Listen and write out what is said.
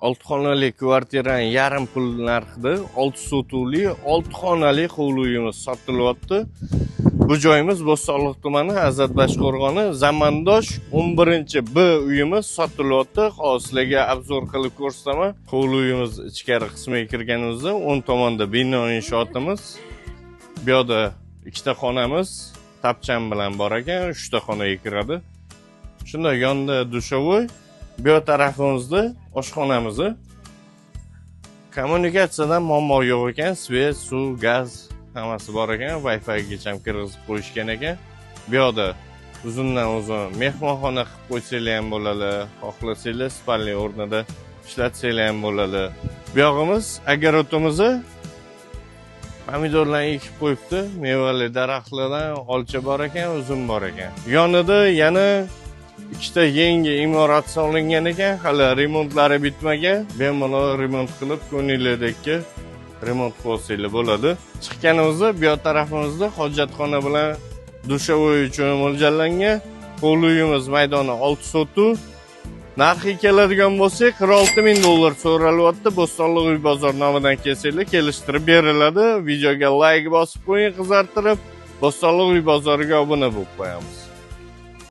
6 xonali kvartiraning yarim pul narxida 6 sotuvli 6 xonali hovli uyimiz sotilyapti. Bu joyimiz Bo'stonliq tumani Azatbash qo'rg'oni Zamandosh 11B uyimiz sotilyapti. Hozirga obzor qilib ko'rsataman. Hovli uyimiz ichkari qismiga kirganimizda o'ng tomonda bino inshootimiz. Bu yerda ikkita xonamiz tapcham bilan bor ekan, 3 ta xonaga kiradi. Shunda yonda dushovoy, bu tarafimizda oshxonamiz. Kommunikatsiyadan muammo yo'q ekan, svet, suv, gaz hammasi bor ekan, Wi-Fi'gacha ham kirgizib qo'yishgan ekan. Bu yerda uzundan uzun mehmonxona qilib qo'ysanglar ham bo'ladi, xohlasanglar spalni o'rnida ishlatsanglar ham bo'ladi. Bu yog'imiz огородimiz pomidorlarni ekib qo'yibdi, mevali daraxtlardan olcha bor ekan, uzum bor ekan. Yonida yana ikkita yangi imorat solingan ekan, hali remontlari bitmagan. Bemalol remont qilib, ko'ngildagi remont qilsanglar bo'ladi. Chiqqanimizda bu tarafimizda hojatxona bilan dushovoy uchun mo'ljallangan. Hovli uyimiz maydoni 6 sotuv. Narxi keladigan bo'lsak, $46,000 so'ralyapti. Bo'stonliq uy bozor nomidan kelsanglar, kelishtirib beriladi. Videoga like bosib qo'ying, qizartirib. Bo'stonliq uy bozoriga obuna bo'lib qo'yamiz.